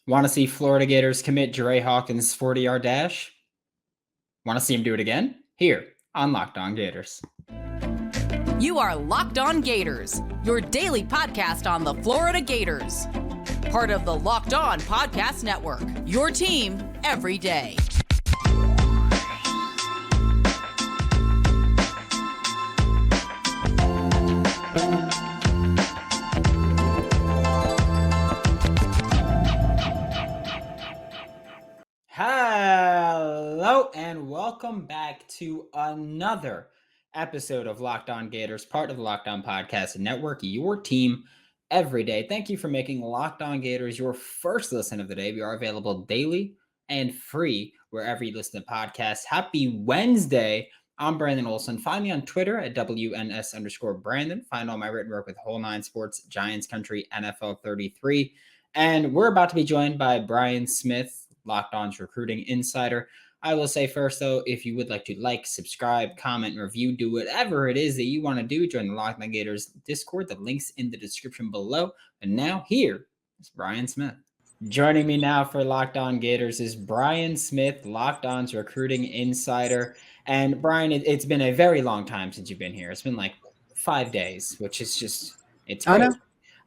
Want to see Florida Gators commit Jerrae Hawkins' 40-yard dash? Want to see him do it again? Here on Locked On Gators. You are Locked On Gators, your daily podcast on the Florida Gators. Part of the Locked On Podcast Network, your team every day. Hello and welcome back to another episode of Locked On Gators, part of the Locked On Podcast Network, your team every day. Thank you for making Locked On Gators your first listen of the day. We are available daily and free wherever you listen to podcasts. Happy Wednesday. I'm Brandon Olsen. Find me on Twitter at WNS_Brandon. Find all my written work with Whole Nine Sports, Giants Country, NFL 33. And we're about to be joined by Brian Smith, Locked On's recruiting insider. I will say first, though, if you would like to like, subscribe, comment, review, do whatever it is that you want to do, join the Locked On Gators Discord. The link's in the description below. And now here is Brian Smith. Joining me now for Locked On Gators is Brian Smith, Locked On's recruiting insider. And Brian, it's been a very long time since you've been here. It's been like 5 days, which is just, it's crazy.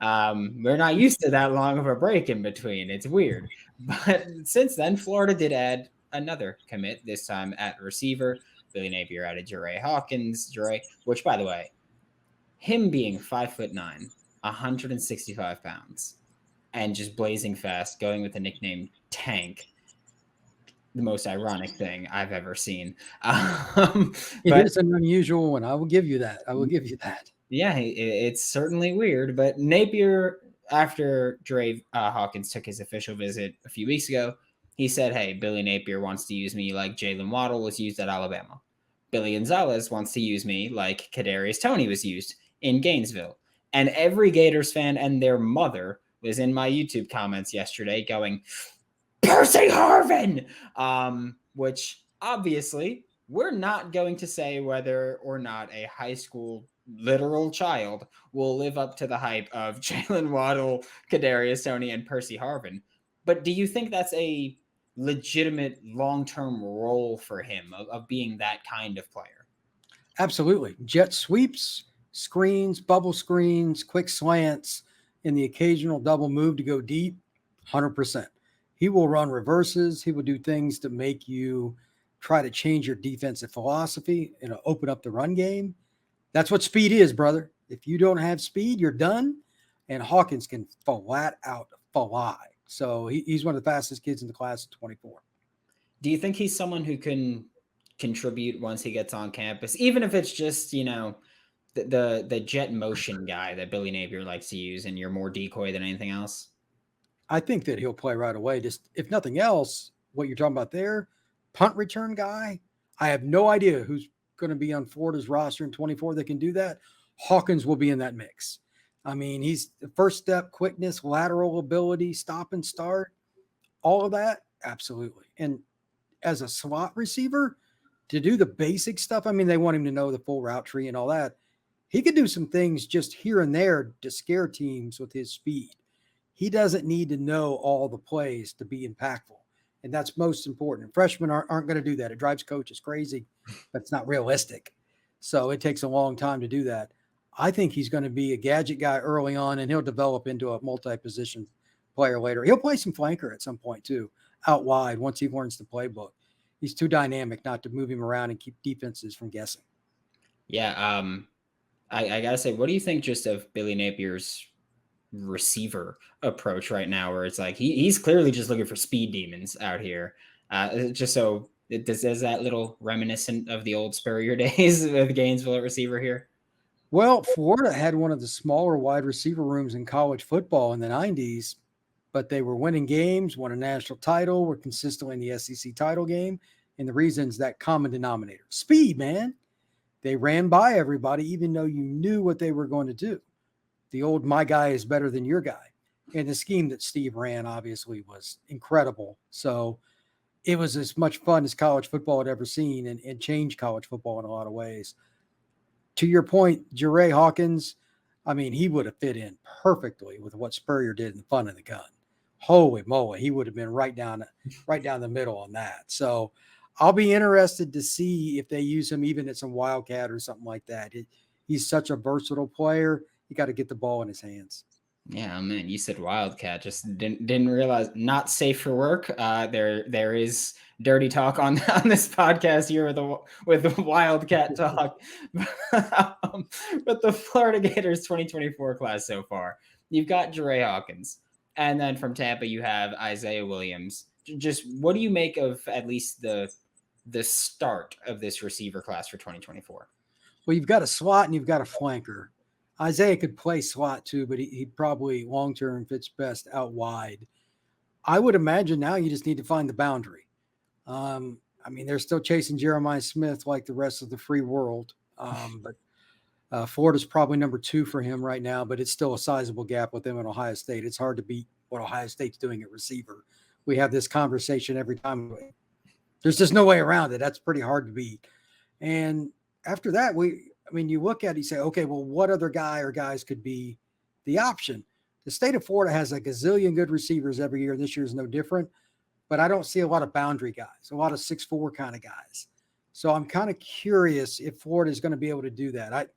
We're not used to that long of a break in between. It's weird. But since then, Florida did add another commit, this time at receiver. Billy Napier added Jerrae Hawkins. Which, by the way, him being 5'9", 165 pounds, and just blazing fast, going with the nickname Tank, the most ironic thing I've ever seen. It is an unusual one. I will give you that. Yeah, it's certainly weird, but Napier, after Jerrae Hawkins took his official visit a few weeks ago, he said, hey, Billy Napier wants to use me like Jalen Waddle was used at Alabama. Billy Gonzalez wants to use me like Kadarius Toney was used in Gainesville. And every Gators fan and their mother was in my YouTube comments yesterday going, Percy Harvin! Which obviously we're not going to say whether or not a high school literal child will live up to the hype of Jalen Waddle, Kadarius Toney, and Percy Harvin. But do you think that's a legitimate long-term role for him of being that kind of player? Absolutely. Jet sweeps, screens, bubble screens, quick slants, and the occasional double move to go deep, 100%. He will run reverses. He will do things to make you try to change your defensive philosophy and open up the run game. That's what speed is, brother. If you don't have speed, you're done. And Hawkins can flat out fly. So he's one of the fastest kids in the class of 24. Do you think he's someone who can contribute once he gets on campus, even if it's just, the jet motion guy that Billy Napier likes to use and you're more decoy than anything else? I think that he'll play right away. Just if nothing else, what you're talking about there, punt return guy, I have no idea who's going to be on Florida's roster in 24 that can do that. Hawkins will be in that mix. I mean, he's the first step, quickness, lateral ability, stop and start, all of that. Absolutely. And as a slot receiver to do the basic stuff, I mean, they want him to know the full route tree and all that. He could do some things just here and there to scare teams with his speed. He doesn't need to know all the plays to be impactful. And that's most important. Freshmen aren't going to do that. It drives coaches crazy, but it's not realistic. So it takes a long time to do that. I think he's going to be a gadget guy early on, and he'll develop into a multi-position player later. He'll play some flanker at some point too, out wide once he learns the playbook. He's too dynamic not to move him around and keep defenses from guessing. Yeah, I got to say, what do you think just of Billy Napier's receiver approach right now, where it's like he's clearly just looking for speed demons out here, just so is that little reminiscent of the old Spurrier days with Gainesville at receiver here? Well, Florida had one of the smaller wide receiver rooms in college football in the 90s, but they were winning games, won a national title, were consistently in the SEC title game, and the reason's that common denominator. Speed, man. They ran by everybody even though you knew what they were going to do. The old my guy is better than your guy. And the scheme that Steve ran obviously was incredible. So it was as much fun as college football had ever seen and changed college football in a lot of ways. To your point, Jerrae Hawkins, I mean, he would have fit in perfectly with what Spurrier did in the fun of the gun. holy moly, he would have been right down the middle on that. So I'll be interested to see if they use him even at some Wildcat or something like that. He's such a versatile player. You got to get the ball in his hands. Yeah, man, you said Wildcat. Just didn't realize not safe for work. There is dirty talk on this podcast here with the Wildcat talk. But the Florida Gators 2024 class so far, you've got Jerrae Hawkins, and then from Tampa you have Isaiah Williams. Just what do you make of at least the start of this receiver class for 2024? Well, you've got a slot and you've got a flanker. Isaiah could play slot too, but he probably long-term fits best out wide. I would imagine now you just need to find the boundary. I mean, they're still chasing Jeremiah Smith like the rest of the free world. But Florida's probably number 2 for him right now, but it's still a sizable gap with them at Ohio State. It's hard to beat what Ohio State's doing at receiver. We have this conversation every time. There's just no way around it. That's pretty hard to beat. And after that, you look at it, you say, okay, well, what other guy or guys could be the option? The state of Florida has a gazillion good receivers every year. This year is no different, but I don't see a lot of boundary guys, a lot of 6'4" kind of guys. So I'm kind of curious if Florida is going to be able to do that.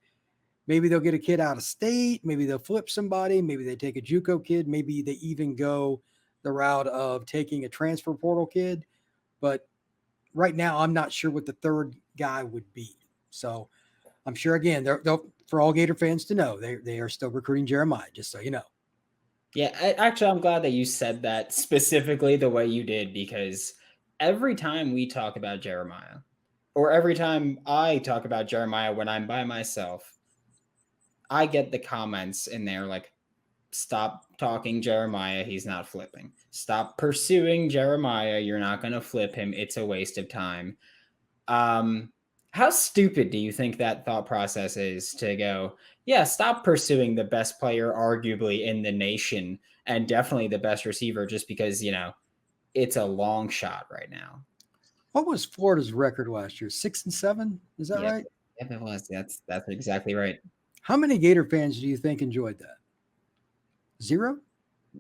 Maybe they'll get a kid out of state. Maybe they'll flip somebody. Maybe they take a JUCO kid. Maybe they even go the route of taking a transfer portal kid. But right now, I'm not sure what the third guy would be. So I'm sure, again, they'll for all Gator fans to know, they are still recruiting Jeremiah, just so you know. Yeah, I'm glad that you said that specifically the way you did, because every time we talk about Jeremiah, or every time I talk about Jeremiah when I'm by myself, I get the comments in there like, stop talking Jeremiah, he's not flipping. Stop pursuing Jeremiah, you're not going to flip him. It's a waste of time. How stupid do you think that thought process is to go, yeah, stop pursuing the best player arguably in the nation and definitely the best receiver just because, it's a long shot right now. What was Florida's record last year? 6-7? Is that right? Yeah, it was. That's exactly right. How many Gator fans do you think enjoyed that? 0?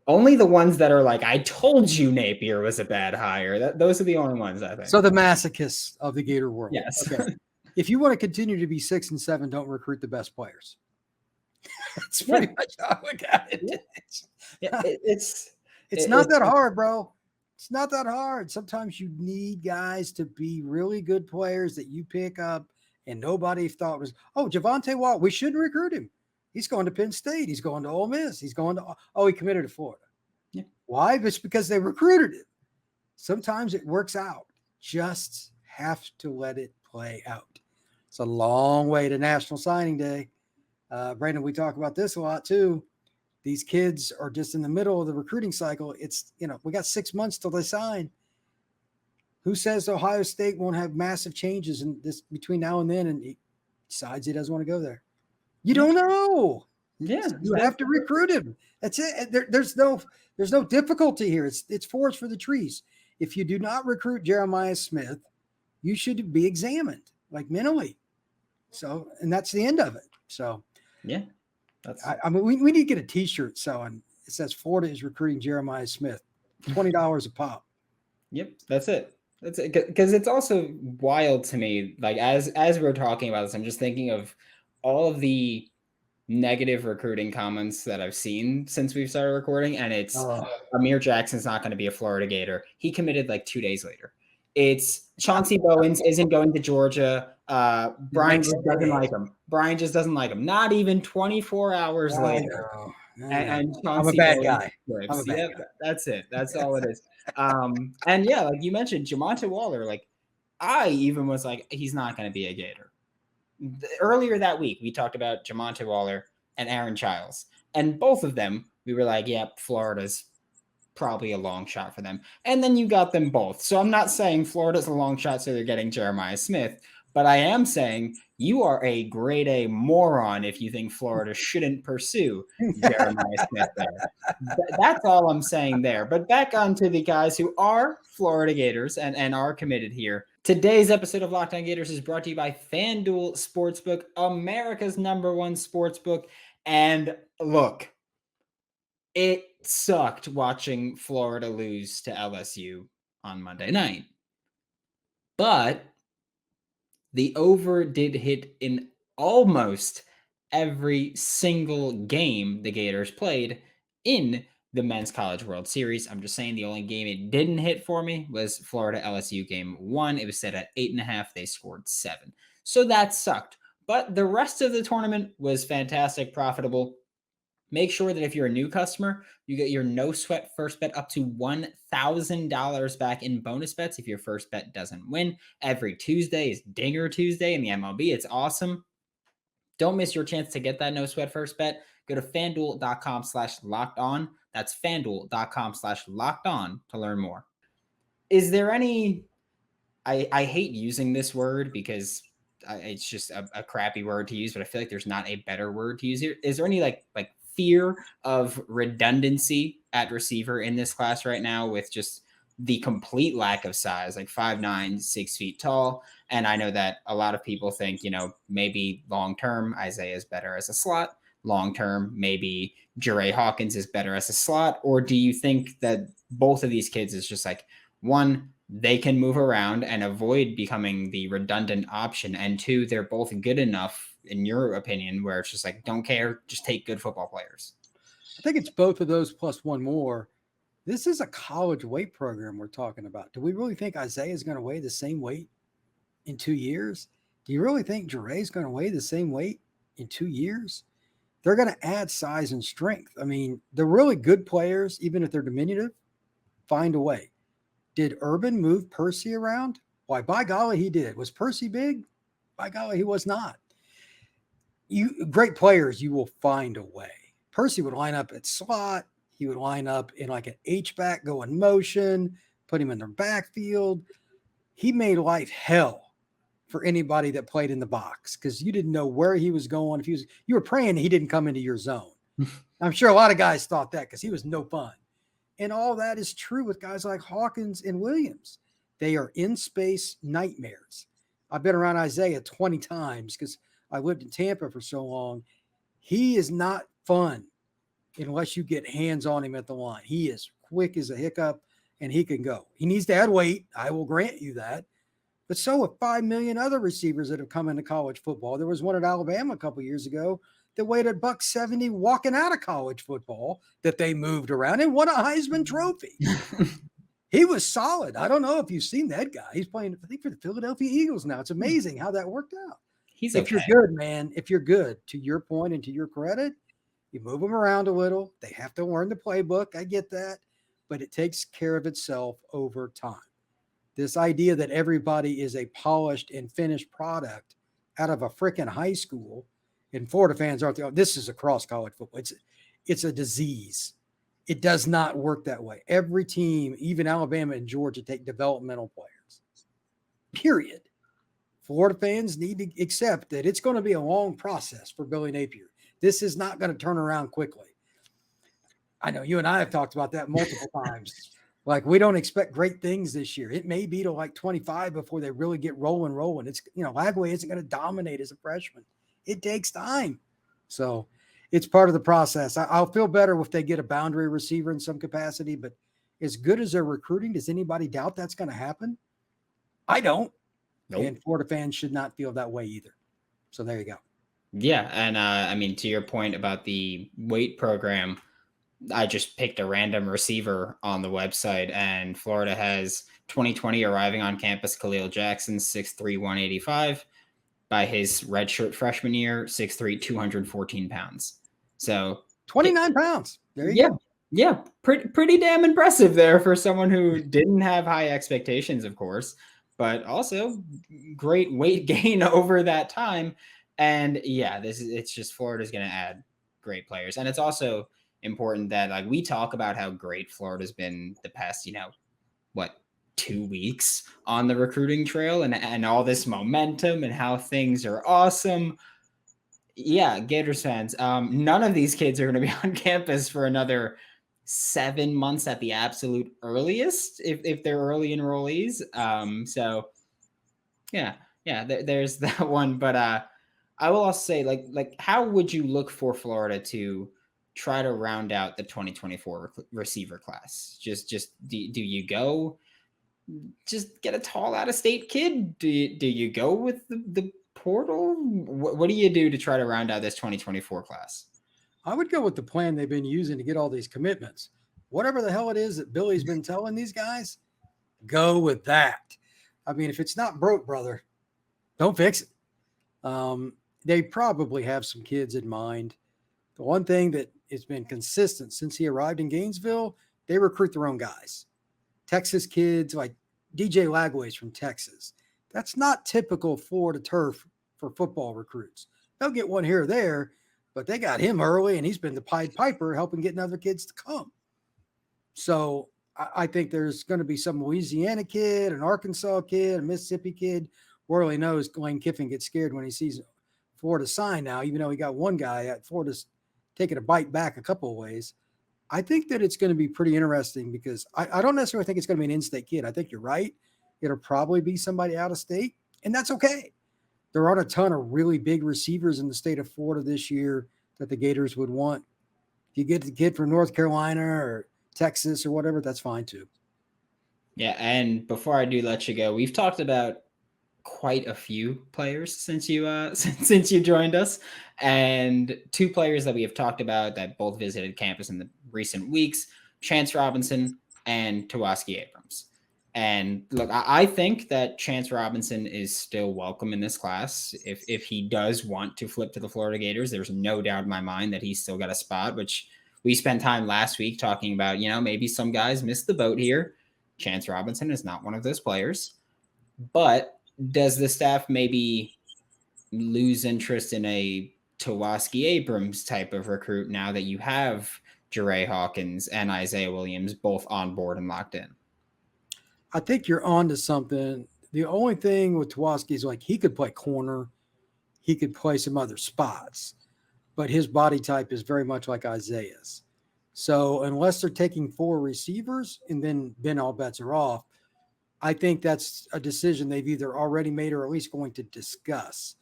Only the ones that are like, I told you Napier was a bad hire. Those are the only ones, I think. So the masochists of the Gator world. Yes. Okay. If you want to continue to be 6-7, don't recruit the best players. That's pretty much how I look at it. It's not that hard, bro. It's not that hard. Sometimes you need guys to be really good players that you pick up and nobody thought was, Javonte Wall, we shouldn't recruit him. He's going to Penn State. He's going to Ole Miss. He's going to, he committed to Florida. Yeah. Why? It's because they recruited him. Sometimes it works out. Just have to let it play out. It's a long way to National Signing Day. Brandon, we talk about this a lot too. These kids are just in the middle of the recruiting cycle. It's, we got 6 months till they sign. Who says Ohio State won't have massive changes in this between now and then and he decides he doesn't want to go there? You don't know. Yeah. You have to recruit him. That's it. There's no difficulty here. It's forest for the trees. If you do not recruit Jeremiah Smith, you should be examined, like mentally. So, and that's the end of it. So, yeah. We need to get a T-shirt selling. It says Florida is recruiting Jeremiah Smith, $20 a pop. Yep, that's it. That's it. Because it's also wild to me. Like as we're talking about this, I'm just thinking of all of the negative recruiting comments that I've seen since we've started recording, and it's Amir Jackson's not going to be a Florida Gator. He committed like 2 days later. It's Chauncey Bowens isn't going to Georgia. Brian just doesn't like him. Brian just doesn't like him. Not even 24 hours later. And Chauncey I'm a bad Bowens guy. Yep, that's it. That's all it is. And yeah, like you mentioned, Jamonte Waller, like I even was like, he's not going to be a Gator. Earlier that week, we talked about Jamonte Waller and Aaron Childs. And both of them, we were like, yeah, Florida's probably a long shot for them. And then you got them both. So I'm not saying Florida's a long shot, so they're getting Jeremiah Smith. But I am saying you are a grade A moron if you think Florida shouldn't pursue Jeremiah Smith there. That's all I'm saying there. But back on to the guys who are Florida Gators and are committed here. Today's episode of Locked On Gators is brought to you by FanDuel Sportsbook, America's #1 sportsbook. And look, It sucked watching Florida lose to LSU on Monday night. But the over did hit in almost every single game the Gators played in the Men's College World Series. I'm just saying the only game it didn't hit for me was Florida LSU game 1. It was set at 8.5. They scored 7. So that sucked. But the rest of the tournament was fantastic, profitable. Make sure that if you're a new customer, you get your no sweat first bet up to $1,000 back in bonus bets if your first bet doesn't win. Every Tuesday is Dinger Tuesday in the MLB. It's awesome. Don't miss your chance to get that no sweat first bet. Go to fanduel.com/locked on. That's fanduel.com/locked on to learn more. Is there any, I hate using this word because it's just a crappy word to use, but I feel like there's not a better word to use here. Is there any like fear of redundancy at receiver in this class right now with just the complete lack of size, like 5'9", 6 feet tall? And I know that a lot of people think, maybe long-term Isaiah is better as a slot. Long-term, maybe Jerrae Hawkins is better as a slot. Or do you think that both of these kids is just like, one, they can move around and avoid becoming the redundant option, and two, they're both good enough, in your opinion, where it's just like, don't care, just take good football players? I think it's both of those plus one more. This is a college weight program we're talking about. Do we really think Isaiah is going to weigh the same weight in 2 years? Do you really think Jerrae is going to weigh the same weight in 2 years? They're going to add size and strength. I mean, the really good players, even if they're diminutive, find a way. Did Urban move Percy around? Why, by golly, he did. Was Percy big? By golly, he was not. Great players, you will find a way. Percy would line up at slot. He would line up in like an H-back, go in motion, put him in their backfield. He made life hell for anybody that played in the box because you didn't know where he was going. You were praying he didn't come into your zone. I'm sure a lot of guys thought that because he was no fun. And all that is true with guys like Hawkins and Williams. They are in space nightmares. I've been around Isaiah 20 times because I lived in Tampa for so long. He is not fun unless you get hands on him at the line. He is quick as a hiccup and he can go. He needs to add weight. I will grant you that. But so have 5 million other receivers that have come into college football. There was one at Alabama a couple years ago that weighed at $170 walking out of college football that they moved around and won a Heisman Trophy. He was solid. I don't know if you've seen that guy. He's playing, I think, for the Philadelphia Eagles now. It's amazing how that worked out. If you're good, man, if you're good, to your point and to your credit, you move them around a little. They have to learn the playbook. I get that. But it takes care of itself over time. This idea that everybody is a polished and finished product out of a freaking high school, and Florida fans aren't there. This is across college football. It's a disease. It does not work that way. Every team, even Alabama and Georgia, take developmental players. Period. Florida fans need to accept that it's going to be a long process for Billy Napier. This is not going to turn around quickly. I know you and I have talked about that multiple times. Like, we don't expect great things this year. It may be to like 25 before they really get rolling. It's, Lagway isn't going to dominate as a freshman. It takes time. So it's part of the process. I'll feel better if they get a boundary receiver in some capacity, but as good as they're recruiting, does anybody doubt that's going to happen? I don't. Nope. And Florida fans should not feel that way either. So there you go. Yeah. And to your point about the weight program, I just picked a random receiver on the website, and Florida has 2020 arriving on campus Khalil Jackson, 6'3", 185. By his redshirt freshman year, 6'3", 214 pounds. So 29 pounds. There you go. Yeah, pretty damn impressive there for someone who didn't have high expectations, of course, but also great weight gain over that time. And yeah, it's just Florida's going to add great players. And it's also important that, like, we talk about how great Florida's been the past, 2 weeks on the recruiting trail and all this momentum and how things are awesome. Yeah, Gators fans, none of these kids are going to be on campus for another 7 months at the absolute earliest, if they're early enrollees. So yeah, there's that one. But I will also say, like, how would you look for Florida to try to round out the 2024 receiver class? Just do you go just get a tall out-of-state kid? Do you go with the portal? What do you do to try to round out this 2024 class? I would go with the plan they've been using to get all these commitments. Whatever the hell it is that Billy's been telling these guys, go with that. I mean, if it's not broke, brother, don't fix it. They probably have some kids in mind. The one thing that has been consistent since he arrived in Gainesville, they recruit their own guys. Texas kids like DJ Lagway's from Texas. That's not typical Florida turf for football recruits. They'll get one here or there, but they got him early, and he's been the Pied Piper helping getting other kids to come. So I think there's going to be some Louisiana kid, an Arkansas kid, a Mississippi kid. Worley knows Lane Kiffin gets scared when he sees Florida sign now, even though he got one guy at Florida's taking a bite back a couple of ways. I think that it's going to be pretty interesting because I don't necessarily think it's going to be an in-state kid. I think you're right. It'll probably be somebody out of state, and that's okay. There aren't a ton of really big receivers in the state of Florida this year that the Gators would want. If you get the kid from North Carolina or Texas or whatever, that's fine too. Yeah, and before I do let you go, we've talked about quite a few players since you joined us, and two players that we have talked about that both visited campus in the recent weeks: Chance Robinson and Tawaski Abrams. And look, I think that Chance Robinson is still welcome in this class. If he does want to flip to the Florida Gators, there's no doubt in my mind that he's still got a spot, which we spent time last week talking about. Maybe some guys missed the boat here. Chance Robinson is not one of those players. But does the staff maybe lose interest in a Tawaski Abrams type of recruit now that you have Jerrae Hawkins and Isaiah Williams both on board and locked in? I think you're on to something. The only thing with Tawaski is like he could play corner. He could play some other spots. But his body type is very much like Isaiah's. So unless they're taking 4 receivers and then all bets are off, I think that's a decision they've either already made or at least going to discuss.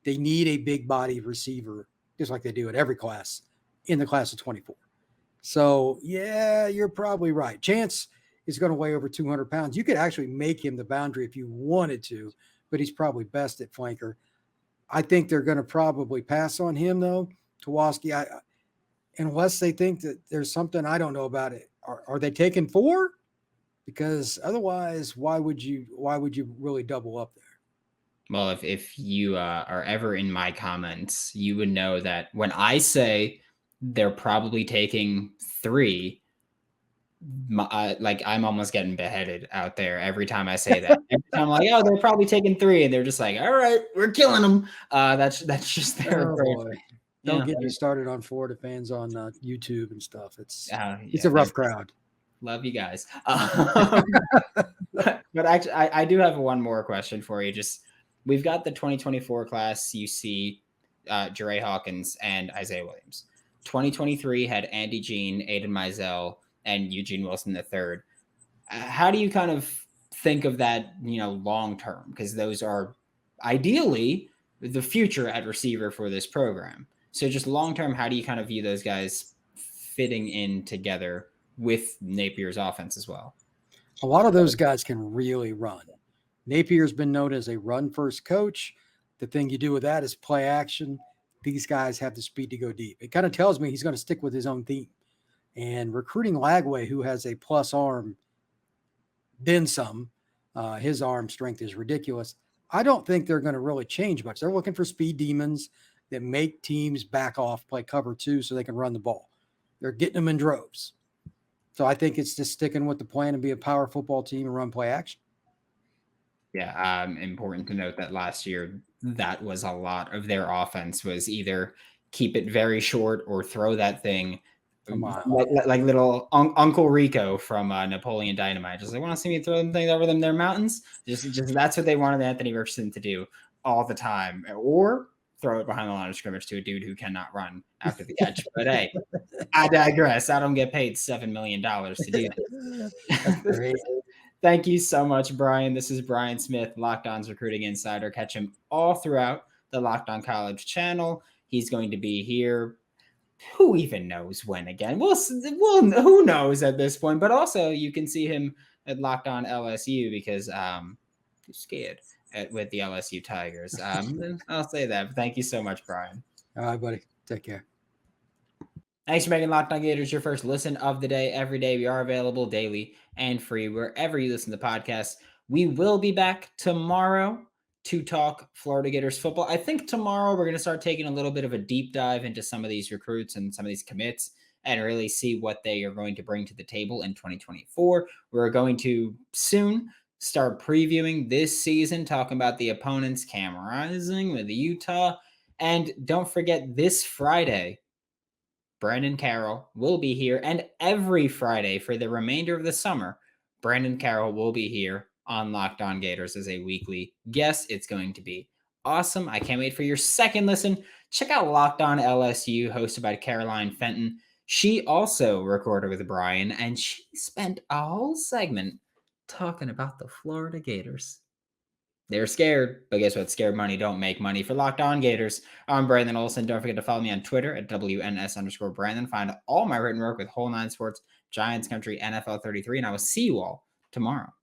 They need a big body receiver, just like they do at every class in the class of 24. So, yeah, you're probably right. Chance is going to weigh over 200 pounds. You could actually make him the boundary if you wanted to, but he's probably best at flanker. I think they're going to probably pass on him, though. Tawaski, unless they think that there's something I don't know about it. Are they taking 4? Because otherwise, why would you really double up there? Well, if you are ever in my comments, you would know that when I say they're probably taking 3, I'm almost getting beheaded out there every time I say that. Every time I'm like, oh, they're probably taking 3, and they're just like, all right, we're killing them. That's just their approach. Don't get me started on Florida fans on YouTube and stuff. It's a rough crowd. Love you guys. But actually, I do have one more question for you. We've got the 2024 class. You see Jerrae Hawkins and Isaiah Williams. 2023 had Andy Jean, Aiden Mizell, and Eugene Wilson III. How do you kind of think of that, long term? Because those are ideally the future at receiver for this program. So just long term, how do you kind of view those guys fitting in together with Napier's offense as well? A lot of those guys can really run. Napier's been known as a run-first coach. The thing you do with that is play action. These guys have the speed to go deep. It kind of tells me he's going to stick with his own theme. And recruiting Lagway, who has a plus arm, then some, his arm strength is ridiculous. I don't think they're going to really change much. They're looking for speed demons that make teams back off, play cover 2 so they can run the ball. They're getting them in droves. So I think it's just sticking with the plan and be a power football team and run play action. Yeah, important to note that last year that was a lot of their offense was either keep it very short or throw that thing like little Uncle Rico from Napoleon Dynamite. Just they want to see me throw them things over them their mountains. Just that's what they wanted Anthony Richardson to do all the time, or throw it behind the line of scrimmage to a dude who cannot run after the catch. But hey, I digress. I don't get paid $7 million to do that. That's great. Thank you so much, Brian. This is Brian Smith, Locked On's recruiting insider. Catch him all throughout the Locked On College channel. He's going to be here who even knows when again? We'll who knows at this point. But also, you can see him at Locked On LSU because he's scared with the LSU Tigers. I'll say that. But thank you so much, Brian. All right, buddy. Take care. Thanks for making Locked On Gators your first listen of the day. Every day we are available daily and free wherever you listen to podcasts. We will be back tomorrow to talk Florida Gators football. I think tomorrow we're going to start taking a little bit of a deep dive into some of these recruits and some of these commits and really see what they are going to bring to the table in 2024. We're going to soon start previewing this season, talking about the opponents, Cam Rising with Utah. And don't forget, this Friday, Brandon Carroll will be here. And every Friday for the remainder of the summer, Brandon Carroll will be here on Locked On Gators as a weekly guest. It's going to be awesome. I can't wait for your second listen. Check out Locked On LSU, hosted by Caroline Fenton. She also recorded with Brian, and she spent a whole segment talking about the Florida Gators. They're scared, but guess what? Scared money don't make money. For Locked On Gators, I'm Brandon Olsen. Don't forget to follow me on Twitter at WNS_Brandon. Find all my written work with Whole Nine Sports, Giants Country, NFL 33, and I will see you all tomorrow.